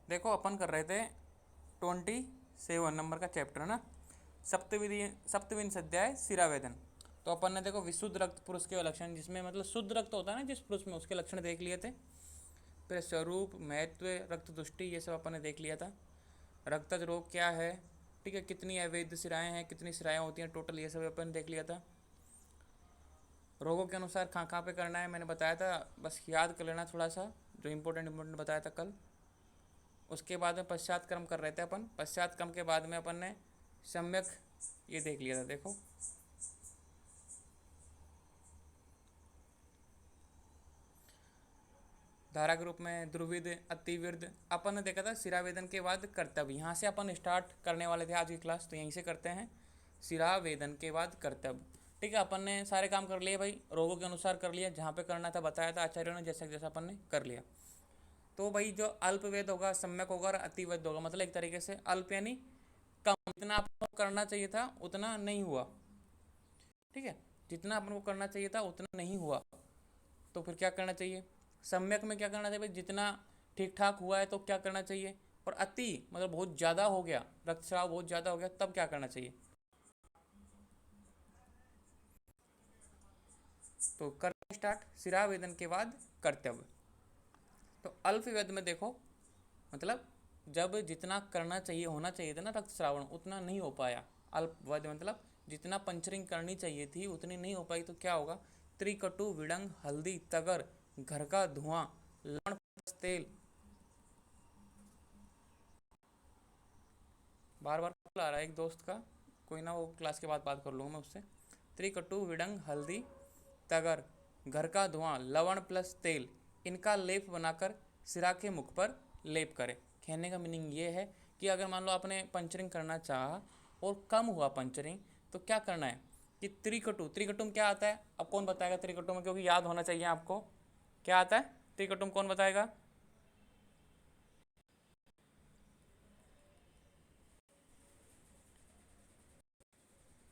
देखो अपन कर रहे थे 27 नंबर का चैप्टर ना, सप्तविंश अध्याय शिरावेदन। तो अपन ने देखो विशुद्ध रक्त पुरुष के लक्षण, जिसमें मतलब शुद्ध रक्त होता है ना जिस पुरुष में, उसके लक्षण देख लिए थे। फिर स्वरूप, महत्व, रक्त तुष्टि, ये सब अपन ने देख लिया था। रक्तज रोग क्या है, ठीक है, कितनी अवैध सिराएं हैं, कितनी सिराएं होती हैं टोटल, ये सब अपन ने देख लिया था। रोगों के अनुसार कहाँ कहाँ पे करना है मैंने बताया था, बस याद कर लेना थोड़ा सा, जो इम्पोर्टेंट बताया था कल। उसके बाद में पश्चात क्रम कर रहे थे अपन। पश्चात क्रम के बाद में अपन ने सम्यक ये देख लिया था। देखो धारा के रूप में द्रुविद, अतिवृद्ध, अपन ने देखा था शिरावेदन के बाद कर्तव्य। यहाँ से अपन स्टार्ट करने वाले थे आज की क्लास, तो यहीं से करते हैं। शिरावेदन के बाद कर्तव्य, ठीक है। अपन ने सारे काम कर लिए भाई, रोगों के अनुसार कर लिया, जहाँ पे करना था बताया था आचार्यों ने, जैसा जैसा अपन ने कर लिया। तो भाई जो अल्पवेद होगा, सम्यक होगा और अतिवेद होगा, मतलब एक तरीके से अल्प यानी कम, जितना आपको करना चाहिए था उतना नहीं हुआ, ठीक है। जितना अपन को करना चाहिए था उतना नहीं हुआ, तो फिर क्या करना चाहिए। सम्यक में क्या करना चाहिए भाई, जितना ठीक ठाक हुआ है तो क्या करना चाहिए। और अति मतलब बहुत ज़्यादा हो गया, रक्तस्राव बहुत ज़्यादा हो गया, तब क्या करना चाहिए। तो कर स्टार्ट, शिरावेदन के बाद कर्तव्य। तो अल्पवेद में देखो, मतलब जब जितना करना चाहिए, होना चाहिए था ना रक्तस्रावण, उतना नहीं हो पाया। अल्पवेद मतलब जितना पंचरिंग करनी चाहिए थी उतनी नहीं हो पाई, तो क्या होगा। त्रिकटु, विडंग, हल्दी, तगर, घर का धुआं, लवण प्लस तेल, बार बार कॉल आ रहा है एक दोस्त का, कोई ना, वो क्लास के बाद बात कर लूँगा मैं उससे। त्रिकटु, विडंग, हल्दी, तगर, घर का धुआं, लवण प्लस तेल, इनका लेप बनाकर सिरा के मुख पर लेप करें। कहने का मीनिंग ये है कि अगर मान लो आपने पंचरिंग करना चाहा और कम हुआ पंचरिंग, तो क्या करना है कि त्रिकटु, त्रिकटु में क्या आता है, अब कौन बताएगा त्रिकटु में, क्योंकि याद होना चाहिए आपको क्या आता है त्रिकटु में, कौन बताएगा।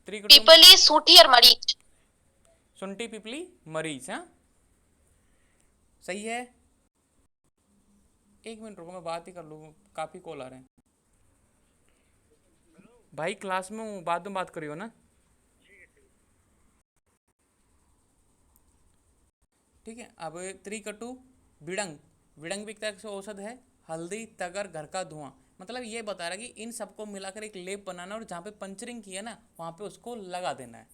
त्रिकटु, पीपली, सूठी और मरीच। शुंठी, पिपली, मरीच, हाँ सही है। एक मिनट रुको, मैं बात ही कर लूँ, काफ़ी कॉल आ रहे हैं भाई, क्लास में हूँ, बाद में बात करियो ना, ठीक है। अब त्रिकटु, विडंग, विडंग भी एक तरह से औषध है, हल्दी, तगर, घर का धुआं, मतलब ये बता रहा है कि इन सबको मिलाकर एक लेप बनाना, और जहाँ पे पंचरिंग की है ना वहाँ पे उसको लगा देना है।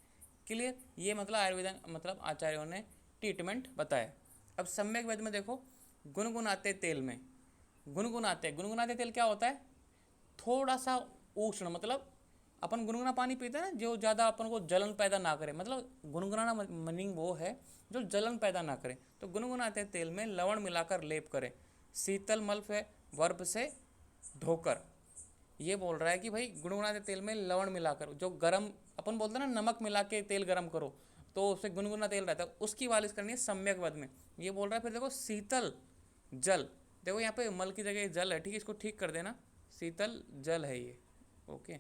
क्लियर, ये मतलब आयुर्वेद मतलब आचार्यों ने ट्रीटमेंट बताया। अब सम्यक वेद में देखो, गुनगुनाते तेल में, गुनगुनाते तेल क्या होता है, थोड़ा सा उष्ण, मतलब अपन गुनगुना पानी पीते हैं ना, जो ज़्यादा अपन को जलन पैदा ना करे, मतलब गुनगुनाना मीनिंग वो है जो जलन पैदा ना करे। तो गुनगुनाते तेल में लवण मिलाकर लेप करें, शीतल मल से बर्फ से धोकर। ये बोल रहा है कि भाई गुनगुनाते तेल में लवण मिलाकर, जो गरम अपन बोलते हैं ना नमक मिला के तेल गरम करो, तो उससे गुनगुना तेल रहता है, उसकी मालिश करनी है सम्यक वद में, ये बोल रहा है। फिर देखो शीतल जल, देखो यहाँ पे मल की जगह जल है, ठीक है, इसको ठीक कर देना, शीतल जल है ये, ओके।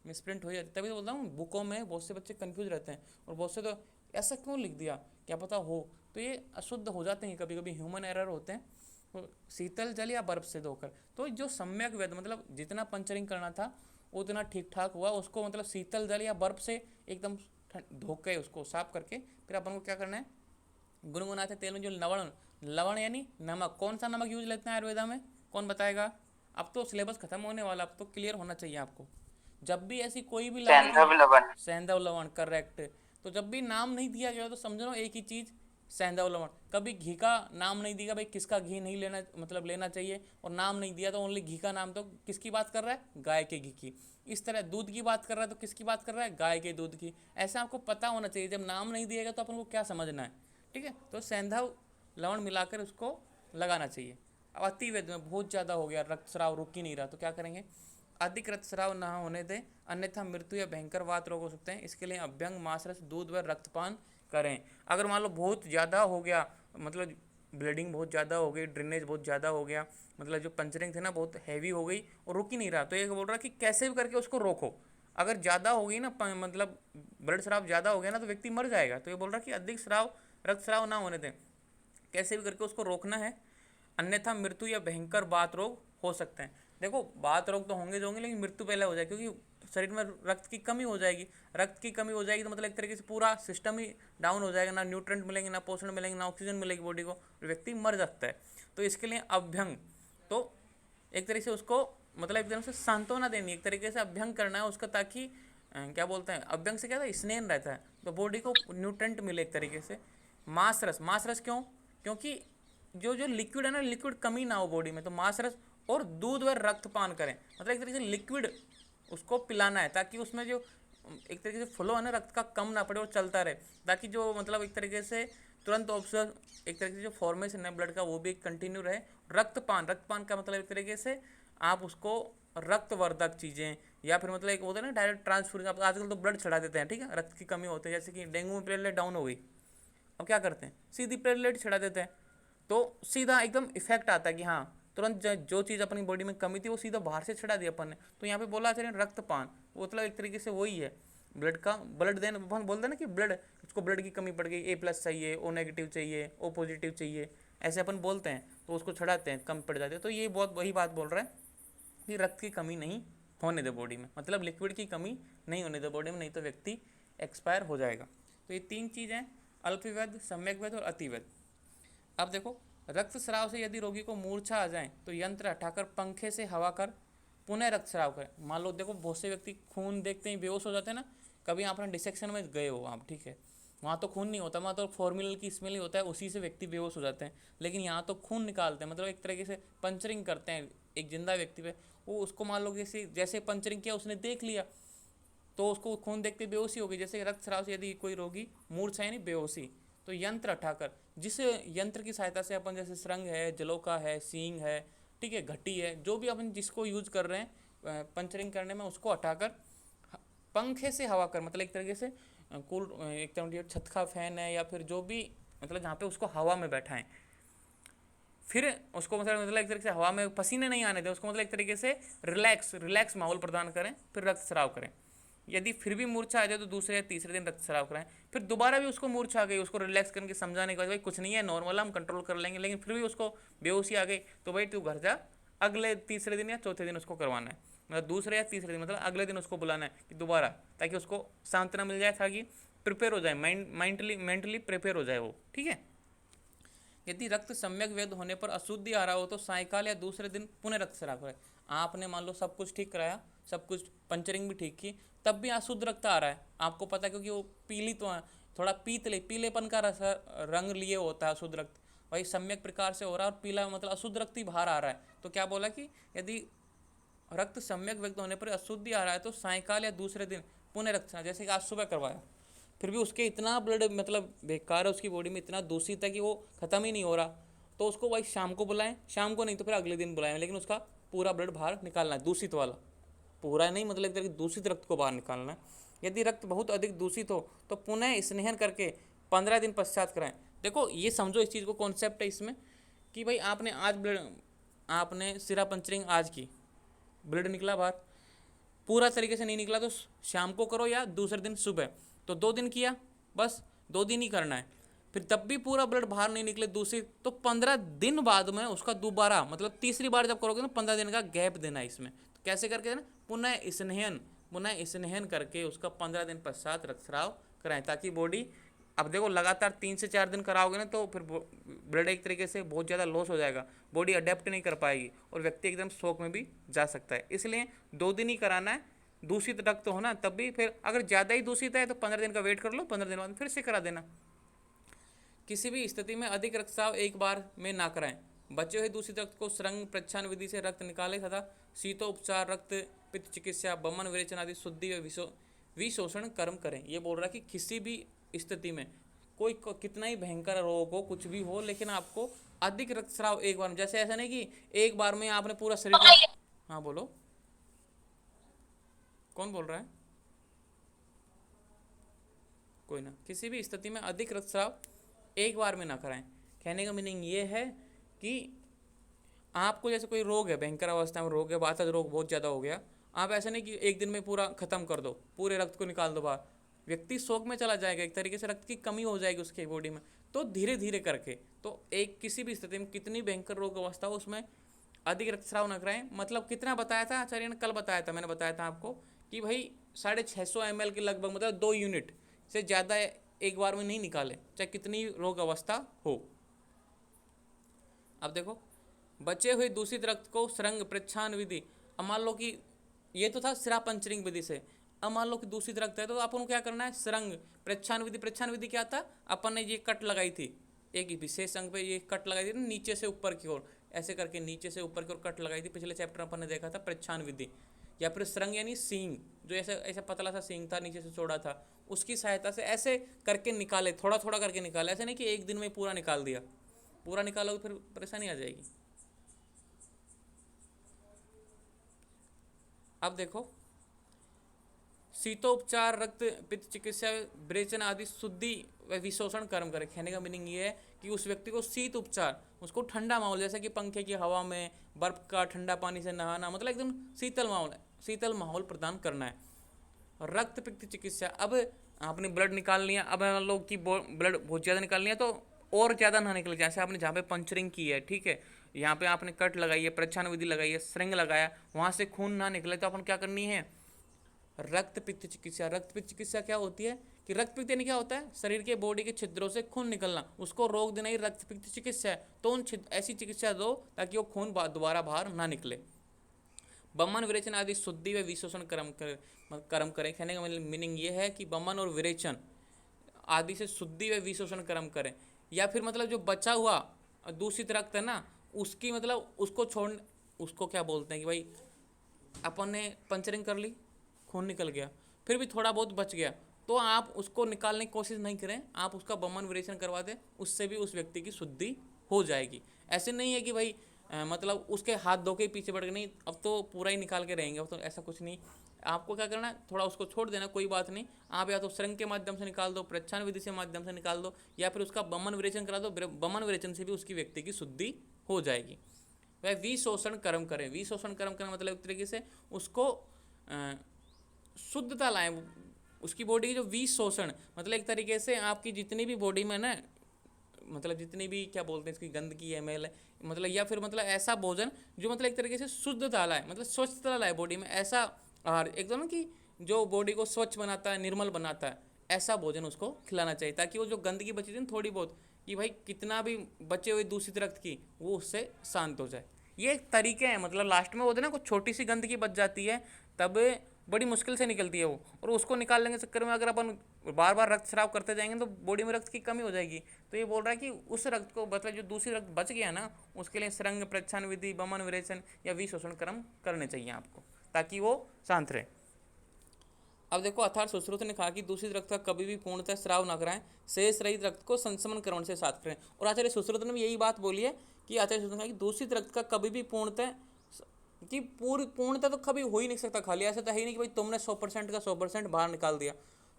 मिसप्रिंट हो जाती, तभी तो बोलता हूँ बुकों में बहुत से बच्चे कंफ्यूज रहते हैं, और बहुत से तो ऐसा क्यों लिख दिया, क्या पता हो, तो ये अशुद्ध हो जाते हैं, कभी कभी ह्यूमन एरर होते हैं। तो शीतल जल या बर्फ से धोकर, तो जो सम्यक वेद मतलब जितना पंचरिंग करना था उतना ठीक ठाक हुआ, उसको मतलब शीतल जल या बर्फ से एकदम धो के उसको साफ करके, फिर अपन को क्या करना है, गुनगुनाते तेल में जो लवण, लवण यानी नमक, कौन सा नमक यूज लेते हैं आयुर्वेदा में, कौन बताएगा। अब तो सिलेबस खत्म होने वाला, अब तो क्लियर होना चाहिए आपको। जब भी ऐसी कोई भी लवण की, सैंधव लवण। सैंधव लवण करेक्ट। तो जब भी नाम नहीं दिया गया तो समझो एक ही चीज़, सैंधव लवण। कभी घी का नाम नहीं दिया भाई, किसका घी नहीं लेना, मतलब लेना चाहिए, और नाम नहीं दिया तो ओनली घी का नाम, तो किसकी बात कर रहा है, गाय के घी की। इस तरह दूध की बात कर रहा है तो किसकी बात कर रहा है, गाय के दूध की। ऐसा आपको पता होना चाहिए, जब नाम नहीं दिएगा तो अपन को क्या समझना है, ठीक है। तो सैंधव लवण मिलाकर उसको लगाना चाहिए। अब अतिवेद में बहुत ज़्यादा हो गया, रक्तस्राव रुक ही नहीं रहा, तो क्या करेंगे, अधिक रक्तस्राव न होने दें, अन्यथा मृत्यु या भयंकर वात रोग हो सकते हैं, इसके लिए अभ्यंग, मांसरस, दूध व रक्तपान करें। अगर मान लो बहुत ज़्यादा हो गया, मतलब ब्लीडिंग बहुत ज़्यादा हो गई, ड्रेनेज बहुत ज़्यादा हो गया, मतलब जो पंचरिंग थी ना बहुत हैवी हो गई और रुक ही नहीं रहा, तो ये बोल रहा कि कैसे भी करके उसको रोको। अगर ज़्यादा हो गई ना, मतलब ब्लड स्राव ज़्यादा हो गया ना, तो व्यक्ति मर जाएगा, तो ये बोल रहा कि अधिक स्राव, रक्तस्राव ना होने दें, कैसे भी करके उसको रोकना है। अन्यथा मृत्यु या भयंकर बात रोग हो सकते हैं। देखो बात रोग तो होंगे जो होंगे, लेकिन मृत्यु पहले हो जाएगी, क्योंकि शरीर में रक्त की कमी हो जाएगी। रक्त की कमी हो जाएगी तो मतलब एक तरीके से पूरा सिस्टम ही डाउन हो जाएगा, ना न्यूट्रेंट मिलेंगे, ना पोषण मिलेंगे, ना ऑक्सीजन मिलेगी बॉडी को, व्यक्ति मर सकता है। तो इसके लिए अभ्यंग, तो एक तरीके से उसको मतलब एक तरह से सांत्वना देनी, एक तरीके से अभ्यंग करना है उसका, ताकि क्या बोलते हैं, अभ्यंग से क्या था, स्नेह रहता है, तो बॉडी को न्यूट्रेंट मिले एक तरीके से। मांस रस, मांस रस क्यों, क्योंकि जो जो लिक्विड है ना, लिक्विड कमी ना हो बॉडी में, तो मांस रस और दूध व रक्तपान करें, मतलब एक तरीके से लिक्विड उसको पिलाना है, ताकि उसमें जो एक तरीके से फ्लो है ना रक्त का कम ना पड़े और चलता रहे, ताकि जो मतलब एक तरीके से तुरंत ऑब्जर्व एक तरीके से जो फॉर्मेशन है ब्लड का वो भी कंटिन्यू रहे। रक्तपान, रक्तपान का मतलब एक तरीके से आप उसको रक्तवर्धक चीज़ें, या फिर मतलब एक होता है ना डायरेक्ट ट्रांसफ्यूजन, आजकल तो ब्लड चढ़ा देते हैं, ठीक है, रक्त की कमी होती है, जैसे कि डेंगू में प्लेटलेट डाउन हो गई, अब क्या करते हैं, सीधी प्लेटलेट चढ़ा देते हैं, तो सीधा एकदम इफेक्ट आता है कि हाँ तुरंत जो चीज़ अपनी बॉडी में कमी थी वो सीधा बाहर से चढ़ा दिया अपन ने। तो यहाँ पे बोला चलिए रक्तपान, वो मतलब एक तरीके से वही है ब्लड का, ब्लड देन अपन बोलते हैं ना कि ब्लड, उसको ब्लड की कमी पड़ गई, A+ चाहिए, O नेगेटिव चाहिए, O पॉजिटिव चाहिए, ऐसे अपन बोलते हैं, तो उसको चढ़ाते हैं, कम पड़ जाते हैं। तो ये बहुत वही बात बोल रहा है कि रक्त की कमी नहीं होने दे बॉडी में, मतलब लिक्विड की कमी नहीं होने दे बॉडी में, नहीं तो व्यक्ति एक्सपायर हो जाएगा। तो ये 3 चीज़ें, अल्पवेद, सम्यकवेद और अतिवेद। अब देखो, रक्तस्राव से यदि रोगी को मूर्छा आ जाए तो यंत्र हटाकर पंखे से हवा कर पुनः रक्तस्राव करें। मान लो देखो बहुत से व्यक्ति खून देखते ही बेहोश हो जाते हैं ना, कभी आपने डिसेक्शन में गए हो आप, ठीक है, वहाँ तो खून नहीं होता, वहाँ तो फॉर्मूल की स्मेल ही होता है, उसी से व्यक्ति बेहोश हो जाते हैं। लेकिन यहाँ तो खून निकालते हैं, मतलब एक तरीके से पंचरिंग करते हैं एक जिंदा व्यक्ति पे, वो उसको मान लो जैसे जैसे पंचरिंग किया उसने देख लिया, तो उसको खून देखते बेहोशी हो गई। जैसे रक्तस्राव से यदि कोई रोगी मूर्छा यानी बेहोशी, तो यंत्र हटाकर, जिस यंत्र की सहायता से अपन जैसे श्रृंग है, जलोका है, सींग है, ठीक है, घटी है, जो भी अपन जिसको यूज कर रहे हैं पंचरिंग करने में, उसको हटाकर पंखे से हवा कर, मतलब एक तरीके से कूल एक तरह छत का फैन है या फिर जो भी, मतलब जहाँ पे उसको हवा में बैठाएं, फिर उसको मतलब एक तरीके से हवा में पसीने नहीं आने दें उसको, मतलब एक तरीके से रिलैक्स माहौल प्रदान करें, फिर रक्तस्राव करें। यदि फिर भी मूर्छा आ जाए तो दूसरे या तीसरे दिन रक्तस्राव कराएं। फिर दोबारा भी उसको मूर्छा आ गई, उसको रिलैक्स करके समझाने के बाद भाई कुछ नहीं है, नॉर्मल, हम कंट्रोल कर लेंगे, लेकिन फिर भी उसको बेहोशी आ गई तो भाई तू घर जा, अगले तीसरे दिन या चौथे दिन उसको करवाना है, मतलब दूसरे या तीसरे दिन, मतलब अगले दिन उसको बुलाना है कि दोबारा, ताकि उसको सांत्वना मिल जाए, ताकि प्रिपेयर हो जाए, मेंटली प्रिपेयर हो जाए वो, ठीक है। यदि रक्त सम्यक वेद होने पर अशुद्धि आ रहा हो तो सायकाल या दूसरे दिन पुनः रक्तस्राव करें। आपने मान लो सब कुछ ठीक कराया, सब कुछ पंचरिंग भी ठीक की, तब भी अशुद्ध रक्त आ रहा है, आपको पता है क्योंकि वो पीली तो थोड़ा पीलेपन का रंग लिए होता है अशुद्ध रक्त, वही सम्यक प्रकार से हो रहा है और पीला मतलब अशुद्ध रक्त ही बाहर आ रहा है। तो क्या बोला कि यदि रक्त सम्यक व्यक्त होने पर अशुद्धि आ रहा है तो सायकाल या दूसरे दिन पुनः रक्तस्राव, जैसे कि आज सुबह करवाया, फिर भी उसके इतना ब्लड मतलब बेकार है, उसकी बॉडी में इतना दूषित है कि वो ख़त्म ही नहीं हो रहा, तो उसको भाई शाम को बुलाएं, शाम को नहीं तो फिर अगले दिन बुलाएं, लेकिन उसका पूरा ब्लड बाहर निकालना है, दूषित वाला, पूरा नहीं, मतलब एक तरह दूषित रक्त को बाहर निकालना है। यदि रक्त बहुत अधिक दूषित हो तो पुनः स्नेहन करके 15 दिन पश्चात कराएं। देखो ये समझो इस चीज़ को, कॉन्सेप्ट है इसमें कि भाई आपने आज ब्लड, आपने सिरा पंचरिंग आज की, ब्लड निकला बाहर, पूरा तरीके से नहीं निकला तो शाम को करो या दूसरे दिन सुबह, तो 2 दिन किया, बस 2 दिन ही करना है। फिर तब भी पूरा ब्लड बाहर नहीं निकले दूसरी, तो 15 दिन बाद में उसका दोबारा मतलब तीसरी बार जब करोगे ना 15 दिन का गैप देना है इसमें। तो कैसे करके ना, पुनः स्नेहन करके उसका 15 दिन पश्चात रक्तस्राव कराएं, ताकि बॉडी, अब देखो लगातार 3 से 4 दिन कराओगे ना तो फिर ब्लड एक तरीके से बहुत ज़्यादा लॉस हो जाएगा, बॉडी अडेप्ट नहीं कर पाएगी और व्यक्ति एकदम शॉक में भी जा सकता है। इसलिए 2 दिन ही कराना है, दूषित रक्त हो ना तब भी, फिर अगर ज़्यादा ही दूषित है तो 15 दिन का वेट कर लो, 15 दिन बाद फिर से करा देना। किसी भी स्थिति में अधिक रक्तस्राव एक बार में ना कराएं। बचे हुए दूषित रक्त को श्रृंग प्रच्छान विधि से रक्त निकालें तथा शीतोपचार, रक्त पित्त चिकित्सा, बमन विरेचन आदि शुद्धि व विशोषण कर्म करें। ये बोल रहा है कि किसी भी स्थिति में कोई कितना ही भयंकर रोग हो, कुछ भी हो, लेकिन आपको अधिक रक्तस्राव एक बार में, जैसे ऐसा नहीं कि एक बार में आपने पूरा शरीर का, हाँ बोलो कौन बोल रहा है, कोई ना, किसी भी स्थिति में अधिक रक्तस्राव एक बार में ना कराएं। कहने का मीनिंग ये है कि आपको जैसे कोई रोग है, भयंकर अवस्था में रोग है, वातज रोग बहुत ज़्यादा हो गया, आप ऐसा नहीं कि एक दिन में पूरा ख़त्म कर दो, पूरे रक्त को निकाल दो बाहर, व्यक्ति शोक में चला जाएगा, एक तरीके से रक्त की कमी हो जाएगी उसके बॉडी में। तो धीरे धीरे करके, तो एक किसी भी स्थिति में कितनी भयंकर रोग अवस्था हो उसमें अधिक रक्तस्राव न कराएं। मतलब कितना बताया था आचार्य ने, कल बताया था, मैंने बताया था आपको कि भाई 650 ml के लगभग, मतलब 2 यूनिट से ज़्यादा एक बार में नहीं निकाले, चाहे कितनी रोग अवस्था हो। अब देखो, बचे हुए दूषित रक्त को सुरंग प्रच्छान विधि, अब मान लो कि ये तो था सिरा पंचरिंग विधि से, अब मान लो कि दूषित रक्त है तो अपन को क्या करना है, सुरंग प्रच्छान विधि। प्रच्छान विधि क्या था, अपन ने ये कट लगाई थी, एक विशेष अंग पे ये कट लगाई थी नीचे से ऊपर की ओर, ऐसे करके नीचे से ऊपर की ओर कट लगाई थी। पिछले चैप्टर अपन ने देखा था प्रच्छान विधि। या फिर सुरंग यानी सींग, जो ऐसा ऐसा पतला सा सींग था, नीचे से चौड़ा था, उसकी सहायता से ऐसे करके निकाले, थोड़ा थोड़ा करके निकाले, ऐसे नहीं कि एक दिन में पूरा निकाल दिया। पूरा निकालोगे फिर परेशानी आ जाएगी। अब देखो, शीतोपचार, रक्त पित्त चिकित्सा, विरेचन आदि शुद्धि व विशोषण कर्म करे। कहने का मीनिंग ये है कि उस व्यक्ति को शीत उपचार, उसको ठंडा माहौल, जैसे कि पंखे की हवा में बर्फ का ठंडा पानी से नहाना, मतलब एकदम शीतल माहौल, शीतल माहौल प्रदान करना है। रक्त पित्त चिकित्सा, अब आपने ब्लड निकाल लिया, अब मान लो कि ब्लड बहुत ज़्यादा निकाल लिया तो और ज़्यादा ना निकले, जैसे आपने जहाँ पे पंचरिंग की है, ठीक है, यहाँ पे आपने कट लगाई है, प्रच्छान विधि लगाई है, श्रृंग लगाया, वहाँ से खून ना निकले तो अपन क्या करनी है, रक्त पित्त चिकित्सा। रक्त पित्त चिकित्सा क्या होती है कि रक्त पित्त यानी क्या होता है, शरीर के बॉडी के छिद्रों से खून निकलना, उसको रोक देना ही रक्त पित्त चिकित्सा है। तो उन ऐसी चिकित्सा दो ताकि वो खून दोबारा बाहर ना निकले। बमन विरेचन आदि शुद्धि व विशोषण कर्म करें। कहने का मीनिंग ये है कि बमन और विरेचन आदि से शुद्धि व विशोषण कर्म करें। या फिर मतलब जो बचा हुआ दूषित रक्त है ना, उसकी मतलब उसको छोड़, उसको क्या बोलते हैं कि भाई अपन ने पंचरिंग कर ली, खून निकल गया, फिर भी थोड़ा बहुत बच गया, तो आप उसको निकालने की कोशिश नहीं करें, आप उसका बमन विरेचन करवा दें, उससे भी उस व्यक्ति की शुद्धि हो जाएगी। ऐसे नहीं है कि भाई मतलब उसके हाथ धो के पीछे बढ़ गए, नहीं अब तो पूरा ही निकाल के रहेंगे, अब तो ऐसा कुछ नहीं। आपको क्या करना है, थोड़ा उसको छोड़ देना, कोई बात नहीं, आप या तो श्रृंग के माध्यम से निकाल दो, प्रच्छान विधि से माध्यम से निकाल दो, या फिर उसका बमन विरेचन करा दो। बमन विरेचन से भी उसकी व्यक्ति की शुद्धि हो जाएगी। वह विशोषण कर्म करें। विशोषण कर्म करना मतलब एक तरीके से उसको शुद्धता लाएं, उसकी बॉडी की जो विशोषण, मतलब एक तरीके से आपकी जितनी भी बॉडी में ना, मतलब जितनी भी क्या बोलते हैं इसकी गंदगी है, मैल है, मतलब या फिर मतलब ऐसा भोजन जो मतलब एक तरीके से शुद्धता लाए, मतलब स्वच्छता लाए बॉडी में, ऐसा आहार एकदम कि जो बॉडी को स्वच्छ बनाता है, निर्मल बनाता है, ऐसा भोजन उसको खिलाना चाहिए, ताकि वो जो गंदगी बची थी थोड़ी बहुत, कि भाई कितना भी बचे हुए दूषित रक्त की, वो उससे शांत हो जाए। ये एक तरीके हैं, मतलब लास्ट में होते ना कुछ छोटी सी गंदगी बच जाती है, तब बड़ी मुश्किल से निकलती है वो, और उसको निकालने के चक्कर में अगर अपन बार बार रक्त स्राव करते जाएंगे तो बॉडी में रक्त की कमी हो जाएगी। तो ये बोल रहा है कि उस रक्त को, मतलब जो दूसरी रक्त बच गया ना, उसके लिए श्रृंग प्रच्छान विधि, बमन विरेचन या विशोषण कर्म करने चाहिए आपको, ताकि वो शांत रहे। अब देखो, अर्थात सुश्रुत ने कहा कि दूषित रक्त का कभी भी पूर्णतः स्राव न कराएं, शेष रहित रक्त को संशमन करण से साफ करें। और आचार्य सुश्रुत ने भी यही बात बोली है कि आचार्य सुश्रुत ने कहा कि दूषित रक्त का कभी भी पूर्णतः, कि पूर्णतः तो कभी हो ही नहीं सकता खाली, ऐसा तो है ही नहीं कि भाई तुमने 100% का 100% बाहर निकाल दिया,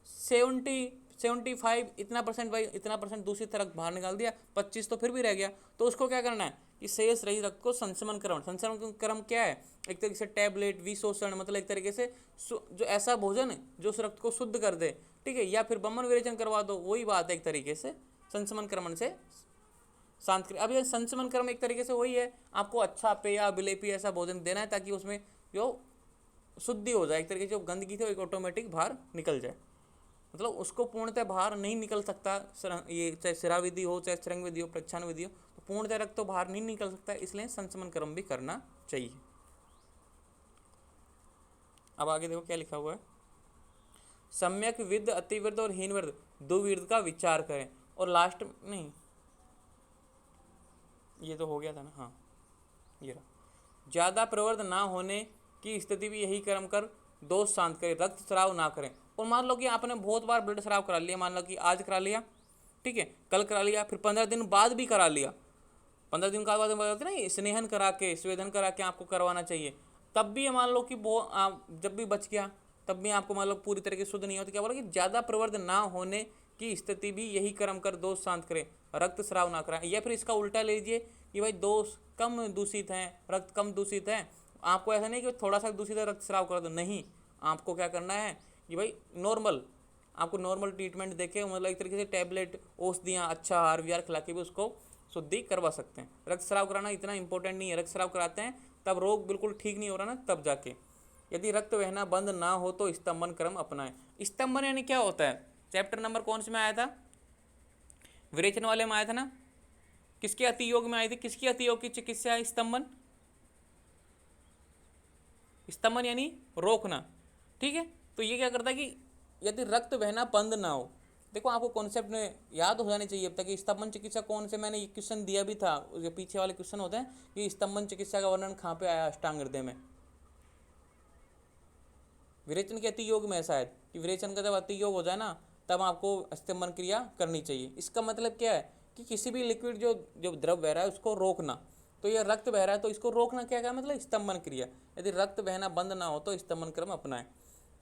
75 इतना परसेंट, भाई इतना परसेंट दूषित रक्त बाहर निकाल दिया, 25 तो फिर भी रह गया। तो उसको क्या करना है कि शेष रहित रक्त को संशमन कर्म। संशमन कर्म क्या है, एक तरीके से टैबलेट, विशोषण, मतलब एक तरीके से जो ऐसा भोजन है जो उस रक्त को शुद्ध कर दे, ठीक है, या फिर बमन विरेचन करवा दो, वही बात है एक तरीके से संशमन कर्मण से शांत करें। अब ये संशमन कर्म एक तरीके से वही है, आपको अच्छा पेय विलेपी ऐसा भोजन देना है ताकि उसमें जो शुद्धि हो जाए, एक तरीके से जो गंदगी थी वो एक ऑटोमेटिक बाहर निकल जाए। मतलब उसको पूर्णतः बाहर नहीं निकल सकता, ये चाहे शिरा विधि हो, चाहे श्रृंग विधि हो, प्रच्छान विधि हो, तो पूर्णतः रक्त तो बाहर नहीं निकल सकता, इसलिए संशमन कर्म भी करना चाहिए। अब आगे देखो क्या लिखा हुआ है, सम्यक विद, अतिवृद्ध और हीनवृद्ध दुर्विद का विचार करें। और लास्ट नहीं, ये तो हो गया था ना, हाँ ये रहा, ज़्यादा प्रवृत्त ना होने की स्थिति भी यही कर्म कर दोष शांत करें, रक्त स्राव ना करें। और मान लो कि आपने बहुत बार ब्लड स्राव करा लिया, मान लो कि आज करा लिया, ठीक है, कल करा लिया, फिर 15 दिन बाद भी करा लिया, 15 दिन का बाद बताते ना स्नेहन करा के, स्वेदन करा के आपको करवाना चाहिए, तब भी मान लो कि वो जब भी बच गया तब भी आपको मान लो पूरी तरीके से शुद्ध नहीं होता, क्या बोला कि ज़्यादा प्रवृत्त ना होने की स्थिति भी यही कर्म कर दोष शांत करें, रक्त स्राव ना कराएं। या फिर इसका उल्टा ले लीजिए कि भाई दोष कम दूषित हैं, रक्त कम दूषित है, आपको ऐसा नहीं कि थोड़ा सा दूषित है रक्त स्राव कर दो, नहीं, आपको क्या करना है कि भाई नॉर्मल आपको नॉर्मल ट्रीटमेंट देके मतलब एक तरीके से टैबलेट, औषधियाँ, अच्छा आहार विहार खिला के भी उसको शुद्धि करवा सकते हैं। रक्त स्राव कराना इतना इंपॉर्टेंट नहीं है, रक्त स्राव कराते हैं तब रोग बिल्कुल ठीक नहीं हो रहा ना, तब जाके। यदि रक्त बहना बंद ना हो तो स्तंभन क्रम अपनाएं। स्तंभन यानी क्या होता है? चैप्टर नंबर कौन से में आया था? विरेचन वाले में आया था ना। किसके अतियोग में आई थी? किसकी अतियोग की चिकित्सा है स्तंभन? स्तंभन यानी रोकना, ठीक है। तो ये क्या करता है कि यदि रक्त बहना बंद ना हो, देखो आपको कॉन्सेप्ट में याद हो जानी चाहिए अब तक कि स्तंभन चिकित्सा कौन से, मैंने ये क्वेश्चन दिया भी था, उसके पीछे वाले क्वेश्चन होते हैं कि स्तंभन चिकित्सा का वर्णन कहाँ पे आया अष्टांग हृदय में। विरेचन के अति योग में है शायद, कि विरेचन का जब अति योग हो जाए ना तब आपको स्तंभन क्रिया करनी चाहिए। इसका मतलब क्या है कि किसी भी लिक्विड जो जो द्रव बह रहा है उसको रोकना। तो ये रक्त बह रहा है तो इसको रोकना क्या क्या मतलब स्तंभन क्रिया। यदि रक्त बहना बंद ना हो तो स्तंभन क्रम अपनाएं।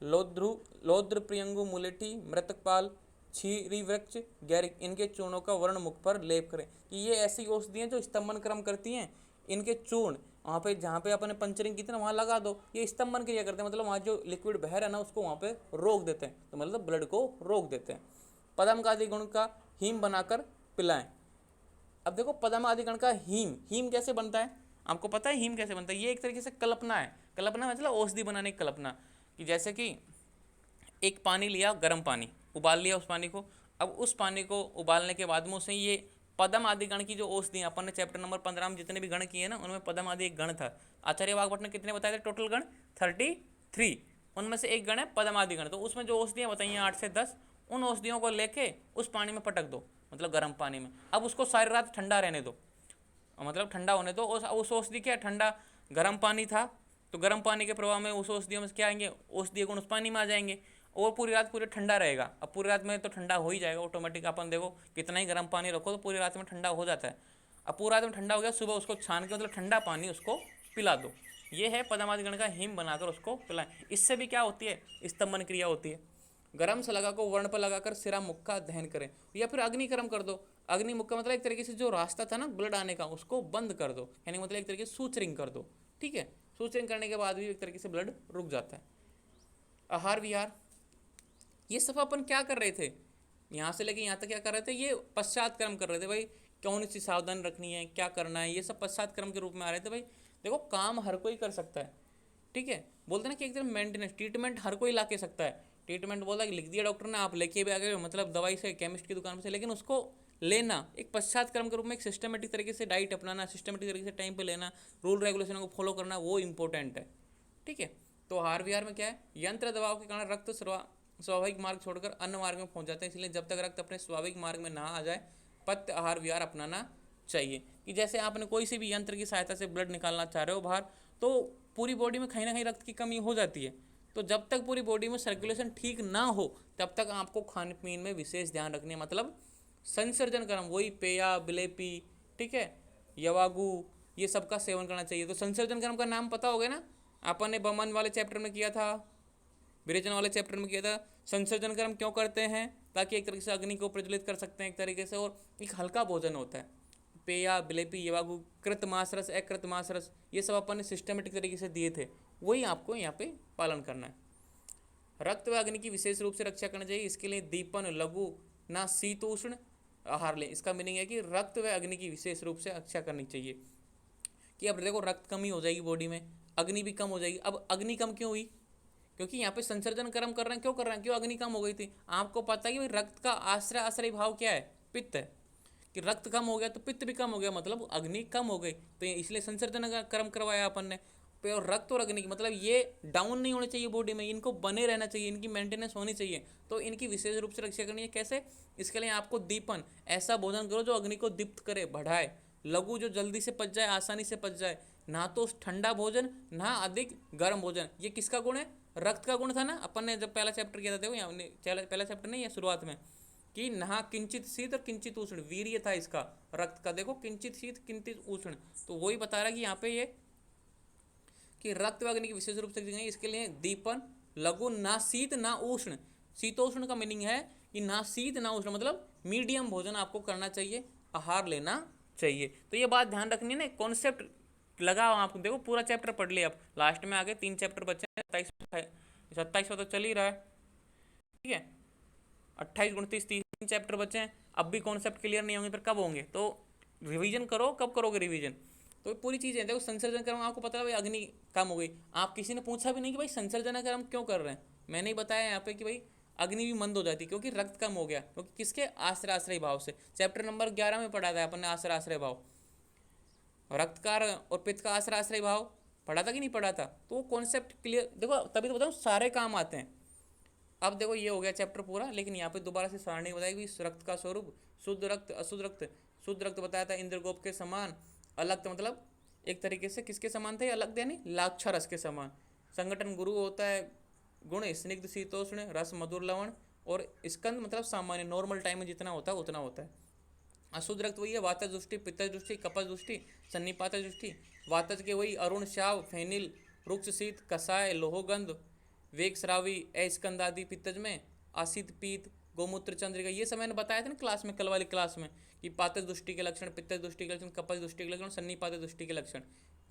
लौद्र प्रियंगु मुलेठी मृतकपाल छीरी वृक्ष गैरिक, इनके चूर्णों का वर्ण मुख पर लेप करें। कि ये ऐसी औषधियाँ जो स्तंभन क्रम करती हैं, इनके चूर्ण वहाँ पे जहाँ पे अपने पंचरिंग की तरह वहाँ लगा दो, ये स्तंभन क्रिया करते हैं, मतलब वहाँ जो लिक्विड बह रहा है ना उसको वहाँ पे रोक देते हैं, तो मतलब ब्लड को रोक देते हैं। पदम का आदि गुण का हीम बनाकर पिलाएं। अब देखो पदम आदि गण का हीम, हीम कैसे बनता है? आपको पता है हीम कैसे बनता है? ये एक तरीके से कल्पना है। कल्पना मतलब औषधि बनाने की कल्पना, कि जैसे कि एक पानी लिया, गर्म पानी उबाल लिया उस पानी को, अब उस पानी को उबालने के बाद में उसमें ये पदम आदि गण की जो औषधि अपन ने चैप्टर नंबर 15 में जितने भी गण किए ना उनमें पदम आदि एक गण था। आचार्य वाघभट्ट ने कितने बताए थे टोटल गण? 33। उनमें से एक गण है पदम आदि गण। तो उसमें जो औषधियाँ बताई हैं 8 से 10, उन औषधियों को लेके उस पानी में पटक दो, मतलब गर्म पानी में। अब उसको सारी रात ठंडा रहने दो, मतलब ठंडा होने दो। उस औषधि क्या ठंडा गर्म पानी था, तो गर्म पानी के प्रभाव में उस औषधियों में क्या आएंगे, औषधीय गुण उस पानी में आ जाएंगे और पूरी रात पूरे ठंडा रहेगा। अब पूरी रात में तो ठंडा हो ही जाएगा ऑटोमेटिक, अपन देखो कितना ही गर्म पानी रखो तो पूरी रात में ठंडा हो जाता है। अब पूरी रात में ठंडा हो गया, सुबह उसको छान के मतलब ठंडा पानी उसको पिला दो। ये है पदमादि गण का हिम बनाकर उसको पिलाएं। इससे भी क्या होती है, स्तंभन क्रिया होती है। गरम सलगा को वर्ण पर लगाकर सिरा मुख का दहन करें, या फिर अग्निकर्म कर दो। अग्निमुख का मतलब एक तरीके से जो रास्ता था ना ब्लड आने का उसको बंद कर दो, यानी मतलब एक तरीके से सूचरिंग कर दो, ठीक है। सूचरिंग करने के बाद भी एक तरीके से ब्लड रुक जाता है। आहार विहार, ये सब अपन क्या कर रहे थे, यहाँ से लेके यहाँ तक क्या कर रहे थे, ये पश्चात क्रम कर रहे थे भाई। कौन सी सावधानी रखनी है, क्या करना है, ये सब पश्चात क्रम के रूप में आ रहे थे भाई। देखो काम हर कोई कर सकता है, ठीक है। बोलते ना कि एकदम मेंटेनेंस, ट्रीटमेंट हर कोई ला के सकता है। ट्रीटमेंट बोला कि लिख दिया डॉक्टर ने, आप लेके भी आ गए, मतलब दवाई से केमिस्ट की दुकान से, लेकिन उसको लेना एक पश्चात क्रम के रूप में, एक सिस्टमेटिक तरीके से डाइट अपनाना, सिस्टमेटिक तरीके से टाइम पे लेना, रूल रेगुलेशनों को फॉलो करना, वो इंपॉर्टेंट है, ठीक है। तो आहार विहार में क्या है, यंत्र दबाव के कारण रक्त स्वाभाविक मार्ग छोड़कर अन्य मार्ग में पहुंच जाते हैं, इसलिए जब तक रक्त अपने स्वाभाविक मार्ग में ना आ जाए पथ्य आहार विहार अपनाना चाहिए। कि जैसे आपने कोई सी भी यंत्र की सहायता से ब्लड निकालना चाह रहे हो बाहर, तो पूरी बॉडी में कहीं ना कहीं रक्त की कमी हो जाती है। तो जब तक पूरी बॉडी में सर्कुलेशन ठीक ना हो तब तक आपको खाने पीने में विशेष ध्यान रखने, मतलब संसर्जन क्रम, वही पेया बिलेपी, ठीक है, यवागु, ये सब का सेवन करना चाहिए। तो संसर्जन क्रम का नाम पता होगा ना, अपन ने बमन वाले चैप्टर में किया था, विरेचन वाले चैप्टर में किया था। संसर्जन क्रम क्यों करते हैं, ताकि एक तरीके से अग्नि को प्रज्वलित कर सकते हैं एक तरीके से, और एक हल्का भोजन होता है। पेया बिलेपी यवागु कृतमासरस अकृतमासरस, ये सब अपन ने सिस्टमेटिक तरीके से दिए थे, वही आपको यहाँ पे पालन करना है। रक्त व अग्नि की विशेष रूप से रक्षा करनी चाहिए, इसके लिए दीपन लघु ना शीतोष्ण आहार लें। इसका मीनिंग है कि रक्त व अग्नि की विशेष रूप से रक्षा करनी चाहिए। कि अब देखो रक्त कमी हो जाएगी बॉडी में, अग्नि भी कम हो जाएगी। अब अग्नि कम क्यों हुई, क्योंकि यहाँ पे संसर्जन कर्म कर रहे हैं, क्यों कर रहे हैं, क्यों अग्नि कम हो गई थी। आपको पता है कि भाई रक्त का आश्रय भाव क्या है, पित्त है। कि रक्त कम हो गया तो पित्त भी कम हो गया, मतलब अग्नि कम हो गई, तो इसलिए संसर्जन का कर्म करवाया अपन ने। और रक्त और अग्नि की मतलब ये डाउन नहीं होने चाहिए बॉडी में, इनको बने रहना चाहिए, इनकी मेंटेनेंस होनी चाहिए। तो इनकी विशेष रूप से रक्षा करनी है। कैसे, इसके लिए आपको दीपन, ऐसा भोजन करो जो अग्नि को दीप्त करे, बढ़ाए। लघु, जो जल्दी से पच जाए, आसानी से पच जाए। ना तो ठंडा भोजन, ना अधिक गर्म भोजन। ये किसका गुण है, रक्त का गुण था ना। अपन ने जब पहला चैप्टर किया था, देखो पहला चैप्टर नहीं है शुरुआत में, कि नहा किंचित शीत और किंचित उष्ण, वीर्य था इसका रक्त का। देखो किंचित शीत किंचित उष्ण, तो वही बता रहा है कि यहाँ पे ये कि रक्त व अग्नि की विशेष रूप से इसके लिए दीपन लघु, ना शीत ना उष्ण। शीतोष्ण का मीनिंग है कि ना शीत ना उष्ण, मतलब मीडियम भोजन आपको करना चाहिए, आहार लेना चाहिए। तो ये बात ध्यान रखनी है ना, कॉन्सेप्ट लगा आपको। देखो पूरा चैप्टर पढ़ लिया, अब लास्ट में आगे 3 चैप्टर बचे हैं, 27 तो चल ही रहा है, ठीक है। 28 29 3 चैप्टर बचे हैं, अब भी कॉन्सेप्ट क्लियर नहीं होंगे, फिर कब होंगे? तो रिवीजन करो, कब करोगे रिवीजन? तो पूरी चीज़ें देखो, संसर्जन क्रम आपको पता है भाई, अग्नि कम हो गई, आप किसी ने पूछा भी नहीं कि भाई संसर्जन क्रम क्यों कर रहे हैं, मैंने ही बताया यहाँ पे कि भाई अग्नि भी मंद हो जाती है क्योंकि रक्त कम हो गया, क्योंकि किसके आश्रय आश्रय भाव से। चैप्टर नंबर 11 में पढ़ा था अपन ने आश्रय आश्रय भाव, रक्त का और पित्त का आश्रय आश्रय भाव पढ़ा था कि नहीं पढ़ा था? तो वो कॉन्सेप्ट क्लियर देखो, तभी तो बताऊँ सारे काम आते हैं। अब देखो ये हो गया चैप्टर पूरा, लेकिन यहाँ पे दोबारा से सारणी बताएगी रक्त का स्वरूप, शुद्ध रक्त अशुद्ध रक्त। शुद्ध रक्त बताया था इंद्रगोप के समान, अलग मतलब एक तरीके से किसके समान थे, अलग यानी लाक्षारस के समान। संगठन गुरु होता है गुण स्निग्ध शीतोष्ण रस मधुर लवण, और स्कंद मतलब सामान्य नॉर्मल टाइम में जितना होता है उतना होता है। अशुद्ध रक्त वही है वातज दृष्टि पित्तज दृष्टि कपज दृष्टि सन्निपातज दृष्टि। वातज के वही अरुण श्याव फेनिल रुक्ष शीत कषाय लोहगंध वेग श्रावी अस्कंद आदि। पित्तज में आसित पीत गोमूत्र चंद्रिका, ये सब मैंने बताया था ना क्लास में, कल वाली क्लास में, कि पातज दृष्टि के लक्षण, पित्तज दृष्टि के लक्षण, कपज दृष्टि के लक्षण, सन्निपात दृष्टि के लक्षण।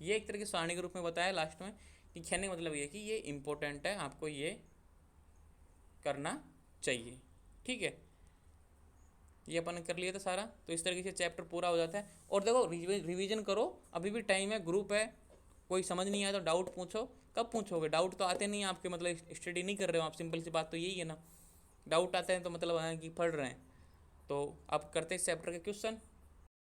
ये एक तरह के सारणी के रूप में बताया लास्ट में, कि कहने का मतलब ये कि ये इंपॉर्टेंट है, आपको ये करना चाहिए। ठीक है, ये अपन कर लिया था सारा, तो इस तरीके से चैप्टर पूरा हो जाता है। और देखो रिवीजन करो, अभी भी टाइम है, ग्रुप है, कोई समझ नहीं आया तो डाउट पूछो। कब पूछोगे? डाउट तो आते नहीं आपके, मतलब स्टडी नहीं कर रहे हो आप, सिंपल सी बात तो यही है ना। डाउट आते हैं तो मतलब कि पढ़ रहे हैं। तो अब करते हैं इस चैप्टर के क्वेश्चन।